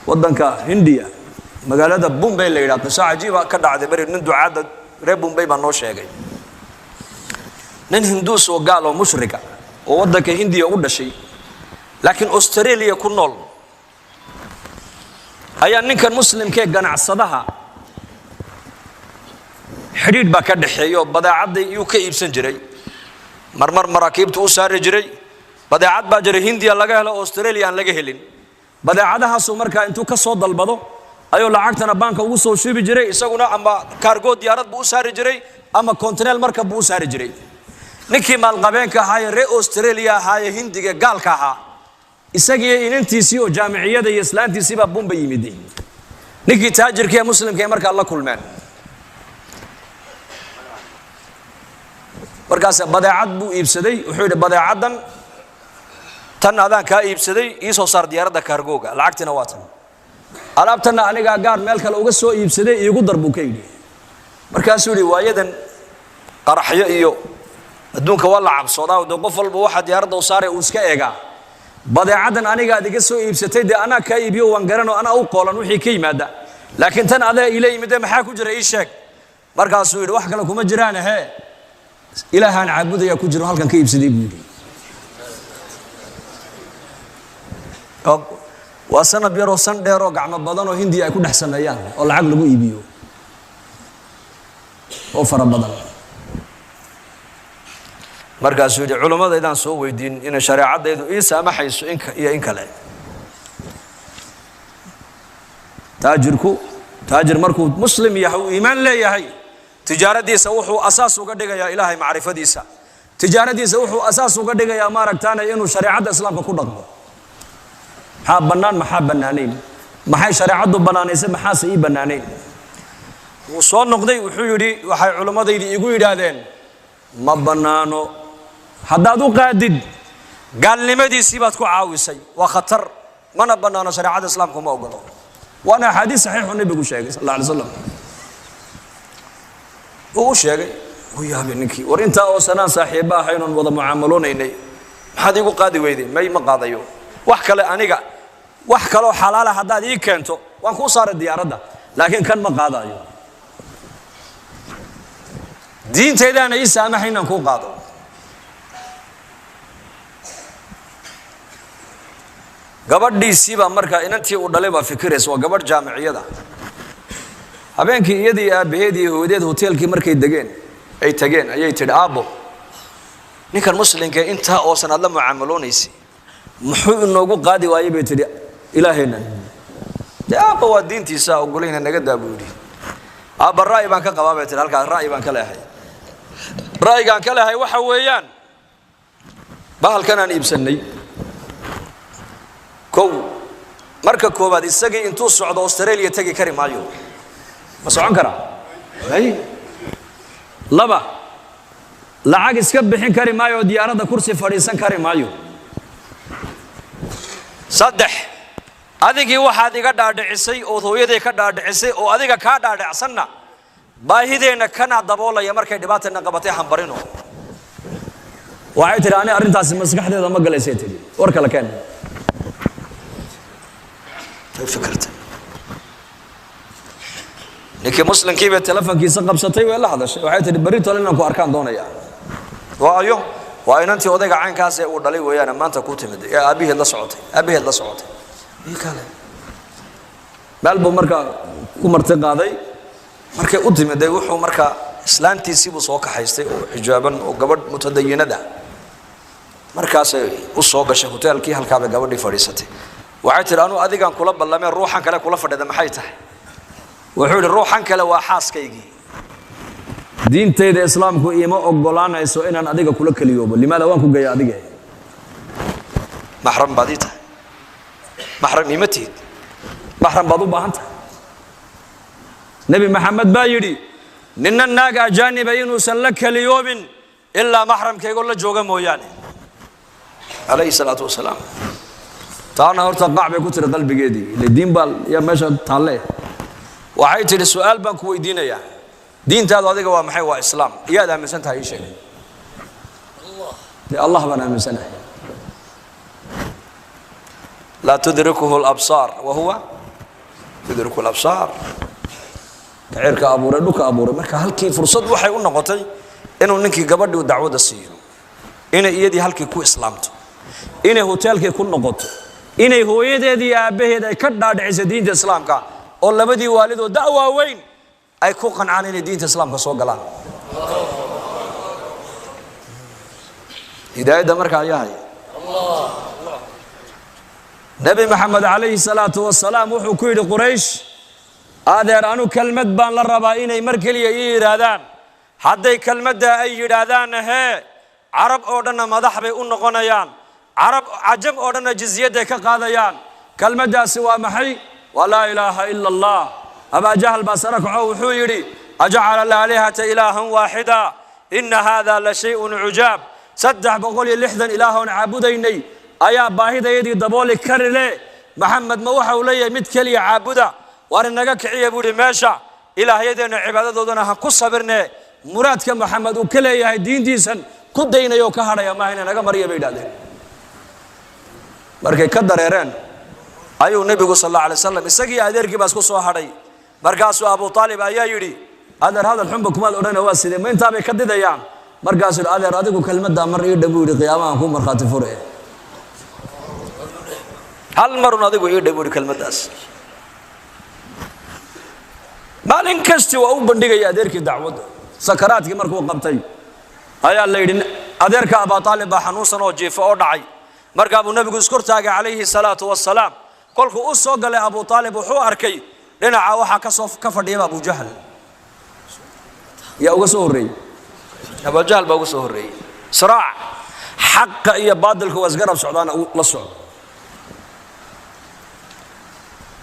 waddanka Hindiya magaalada Bombay la yiraahdo qiso cajiib ah ka dhacday bari nin ducaada reer Bombay baa noo sheegay nin Hinduus oo gaal oo mushrika oo waddanka Hindiya u dhashay laakiin Australia ku nool ayaa ninkan muslimka ganacsadaha xiriir baa ka dhaxeeyo badeecada uu ka iibsan jiray marmar maraakiibtu u saari jiray badeecad baa jiray Hindiya laga helo Australia aan laga helin badeecadahaas markaa intuu ka soo dalbado ayuu lacagtana banka ugu soo shubi jiray isaguna ama cargo diyaarad buu u saari jiray ama container marka buu u saari jiray ninkii maal qabeenka ahaa reer Australia ahaa Hindiga gaalka ahaa isagii inantiisii oo jaamiciyada iyo islaantiisii baa Bombay yimid ninkii taajirka ee muslimka ee markaa la kulmeen markaas badeecad buu iibsaday wuxuu yiri badeecadan tan adaan ka iibsaday ii soo saar diyaaradda cargo-ga lacagtina waa tan alaabtana aniga gaar meel kale uga soo iibsaday iigu darbu ka yiri markaas uu yiri waayadan qaraxyo iyo adduunka wala cabsoodaa oo qof walba waxa diyaaradda u saaray uu iska eega badeecadan aniga adiga soo iibsatay de ana ka iibiyo waan garano ana u qoolan wixii ka yimaada laakiin tan adaa ilaa yimid maxaa ku jira ii sheeg markaas uu yiri wax kale kuma jiraan ilaahan caabudaya ku jiro halkan ka iibsaday buu yiri waa sanad yar oo san dheer oo gacmo badan oo Hindiya ay ku dhaxsanayaan oo lacag lagu iibiyo oo fara badan markaas uu culimada idaan soo weydiin in shariicadaydu ii saamaxayso in kale taajir markuu muslim yahay oo iimaan leeyahay tijaaradiisa wuxuu asaas uga dhigayaa ilaahay macrifadiisa tijaaradiisa wuxuu asaas uga dhigayaa maaragtaana inuu shariicada islaamka ku dhaqmo maxaa banaanayn maxay shariicadu banaanaysay maxaa ii banaanayn wuu soo noqday wuxuu yiri waxay culimadaydu igu yiraahdeen ma banaano haddaad u qaadid gaalnimadiisii baad ku caawisay waa khatar mana banaano shariicada islaamka ma ogolo waana xadiis saxiix oo nabigu sheegay sallallahu alayhi wasallam uu sheegay uu yaabay ninkii war inta oo sanaan saaxiiba ahayn oo wada mucaamaloonay maxaad igu qaadi weydeen ma qaadayo wax kale aniga wax kale oo xalaal ah hadaad ii keento waan ku saaray diyaaradda laakiin kan ma qaadayo diinteedana ii saamaxayna ku qaado gabadhiisii baa markaa inantii uu dhalay baa fikiraysa waa gabadh jaamiciyada habeenkii iyadii aabaheedii hooyadeed hoteelkii markay degeen ay tageen ayay tiri aabo ninkan muslimka inta oo sanad la mucaamaloonaysi muxuu inoogu qaadi waayay bay tiri ilaahayna aabo waa diintiisa ogolayna naga daabuudi aaba raay baan ka qabaa bay tiri halka raay baan ka leeyahay raaygan ka leeyahay waxa weeyaan bahalkan aan iibsanay marka koobaad isagii intuu socdo Australia tagi kari maayo ma socon kara laba lacag iska bixin kari maayo diyaaradda kursi fadhiisan kari maayo saddex adigii waxaad iga dhaadhicisay oo hooyaday ka dhaadhicisay oo adiga ka dhaadhicsanna baahideena kana daboolaya markay dhibaatana qabatay xambarino waxay tiri ani arintaas maskaxdeeda ma galaysay tiri war kala keen فكرت لكن مسلم كيف التلفون كيس قبضتي ولا هذا الشيء وحيت بريت ولا انكم اركان دونيا وايو وين انت ودق عين كاس ودلي ويانا ما انت كنت مد يا ابيه لا صوتي ابيه لا صوتي اي كله بالبو marka ku martay qaaday markay u timiday wuxuu marka islaantiisii buu soo kaxaystay oo xijaaban oo gabadh mutadayinada markaas u soo gashay hoteelkii halka gabadhii fadhiisatay waxay tiri anu adigan kula ballamay ruuxan kale kula fadhida maxay tahay wuxuu yiri ruuxan kale waa xaaskaygii diinteeda islaamku iima ogolaanayso inaan adiga kula kaliyoobo limaada waan ku geeyaa adiga mahram badita mahram imatid mahram badu baahanta nabi maxamed baa yiri ninna naaga ajaaniba inuu san la kaliyoobin illa mahramkayga la jooga mooyaane alayhi salatu wasalaam taana horta qacbay ku tiri qalbigeedii diin bal ya meesha taale waxay tiri su'aal baan ku weydiinaya diintaadu adiga waa maxay waa islaam iyaad aaminsan tahay sheeg Allah bana aaminsanay la tudrikuhu al-absar wa huwa tudriku al-absaar cirka abuuray dhulka abuuray marka halkii fursad waxay u noqotay inuu ninkii gabadhii dacwada siiyo inay iyadii halkii ku islaamto inay hoteelkii ku noqoto inay hooyadeedii aabaheed ay ka dhaadhicisay diinta islaamka oo labadii waalidoo da'wa weyn ay ku qancaan inay diinta islaamka soo galaan hidaayada marka ayahay nabi maxamed alayhi salaatu wasalaam wuxuu ku yiri quraysh adeer anu kalmad baan la rabaa inay mar kaliya yiraahdaan hadday kalmada ay yiraahdaan carab oo dhan madax bay u noqonayaan carab ajam oo dhan jizyada ka qaadayaan kalmadaasi waa maxay wala ilaaha illa allah aba jahl basaraka wuxuu yiri aj'ala al-alihata ilahan wahida inna hadha la shay'un ujab saddex boqol iyo lixdan ilaahon caabudaynay ayaa baahidayadii dabooli karile maxamed ma waxa uu leeyahay mid kaliya caabuda war inaga kiciye buuri meesha ilaahayadeena cibaadadoodana ha ku sabirne muraadka maxamed uu kaleeyahay diintiisan ku daynayo ka hadhaya ma inay naga mariyo bay dhaadeen markay ka dareereen ayuu nabigu sallallahu alayhi wasallam isagii adeerkii baas ku soo hadhay markaasuu Abu Talib ayaa yiri adeer hadal xunba kuma odhan waa sidee ma inta bay ka didayaan markaasuu adeer adigu kalmada mar ii dhabuuri qiyaamaha ku marxaati furee hal marun adigu ii dhabuuri kalmadaas maalin kasta waa u bandhigay adeerkii dacwada sakaraadkii markuu qabtay ayaa la yiri adeerka Abu Talib baa xanuunsan oo jiifo oo dhacay markaa buu nabigu isku taagay alayhi salaatu wassalaam kolku u soo galay Abu Talib wuxuu arkay dhinaca waxa ka fadhiyay Abu Jahl uga soo horeeyay Abu Jahl baa uga soo horeeyay siraac xaq iyo baadilku wasgarab socdaan la socdo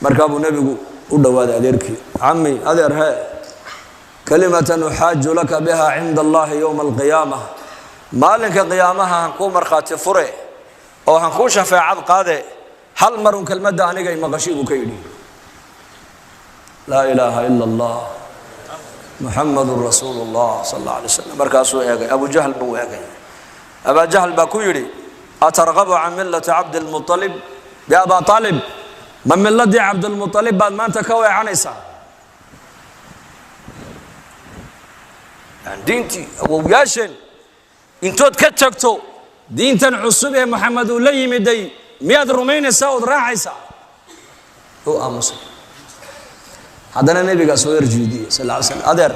markaa buu nabigu u dhawaaday adeerkii ammi adeer kalimatan uhaaju laka biha inda Allah yawm al-qiyamah maalinka qiyaamaha ku marxaati fure oo han ku shafaacad qaade hal marun kalmada aniga maqashigu ka yiri la ilaha illa Allah muhammadur rasulullah sallallahu alayhi wasallam markaasuu eegay Abu Jahl buu eegay Abu Jahl baa ku yiri atarghabu an millati Abd al-Muttalib ya Abu Talib ma millati Abd al-Muttalib baad maanta ka weecanaysaa diintii Abu Yashin intood ka tagto diintan cusub ee Muhammad uu la yimiday miyaad rumaynaysaa oo raacaysaa oo aamusa hadana nabiga soo yarjiidiyay sallallahu alayhi wasallam adeer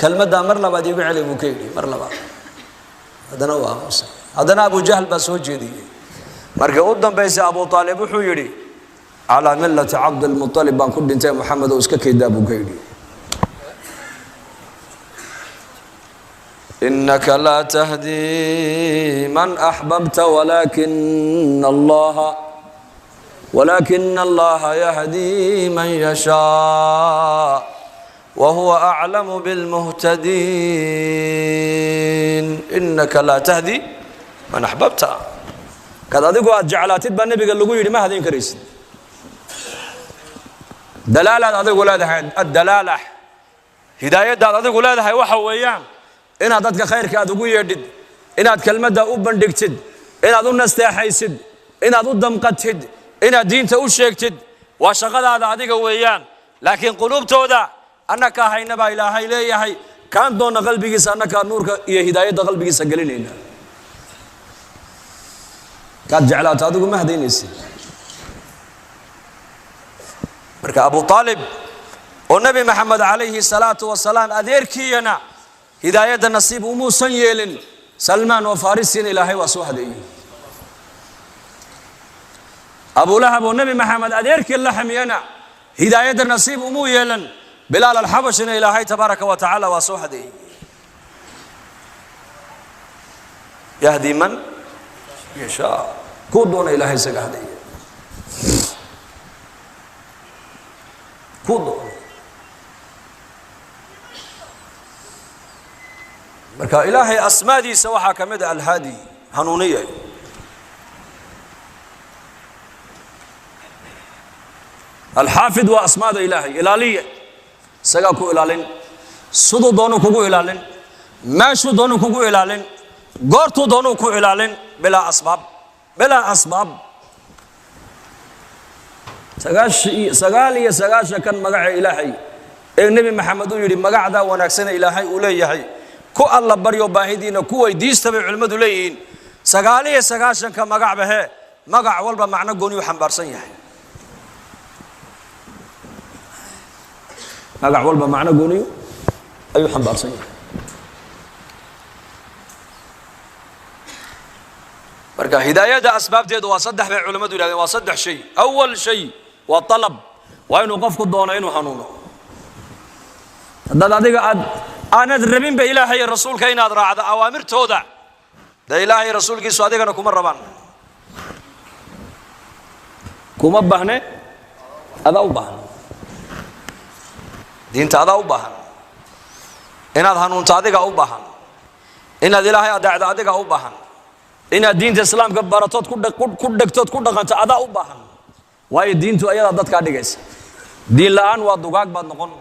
kalmada mar labaad igu celi buu ka yiri mar labaad hadana waa aamusa hadana Abu Jahl baa soo jeediyay markii uu dambeysay Abu Talib wuxuu yiri ala millati Abd al-Muttalib baan ku dhintay Muhammad oo iska keedaa buu ka yiri إنك لا تهدي من أحببت ولكن الله يهدي من يشاء وهو أعلم بالمهتدين إنك لا تهدي من أحببت كذا ذكوا جعلات النبي قال له ما هذين كريس دلالة هذا ولادها الدلالة هداية هذا ولادها وحويان inaad dadka khayrka aad ugu yeedhid inaad kalmada u bandhigtid inaad u nasteexaysid inaad u damqatid inaad diinta u sheegtid waa shaqadaada adiga weeyaan laakiin qulubtooda annaka haynaba ilaahay leeyahay kaan doona qalbigiisa annaka nuurka iyo hidaayada qalbigiisa galinayna kaad jeclaata adigu ma hadaynaysid marka Abu Talib oo Nabi Muhammad alayhi salaatu wassalaam adeerkiina هداية النصيب وموسى يلن سلمان وفارسين إلهي وسوهدي أبو لهب والنبي محمد أديرك اللحم ينا هداية النصيب ومو يلن بلال الحبش إلهي تبارك وتعالى وسوهدي يهدي من يشاء كودون إلهي سقهدي كودون marka ilaahay asmaadiisa waxa kamid ah al-hadi hanuuniye al-hafid wa asmaada ilaahay ilaaliye saga ku ilaalin sidoo doono kugu ilaalin maashu doono kugu ilaalin goortu doono ku ilaalin bila asbaab sagaal iyo sagaashan kan magaca ilaahay ee nabi maxamed uu yiri magacda wanaagsan ilaahay uu leeyahay ku alla baryo baahidiina ku weydiista bay culimadu leeyihiin sagaal iyo sagaashan ka magac bahe magac walba macna gooni u xambaarsan yahay magac walba macna gooni ayuu xambaarsan yahay marka hidaayada asbaabteedu waa saddex bay culimadu yiraahdeen waa saddex shay awwal shay wa talab wa inuu qofku doono inuu hanuuno dad adiga aanad rabin ba ilaahay iyo rasuulka inaad raacdo awaamirtooda da ilaahay rasuulkiisu adigana kuma rabaan kuma baahne ada u baahan diinta ada u baahan inaad hanuunto adiga u baahan inaad ilaahay adeecdo adiga u baahan inaad diinta islaamka baratood ku dhagtood ku dhaqanto ada u baahan waayo diintu ayada dadka dhigaysa diin la'aan waa dugaag baad noqon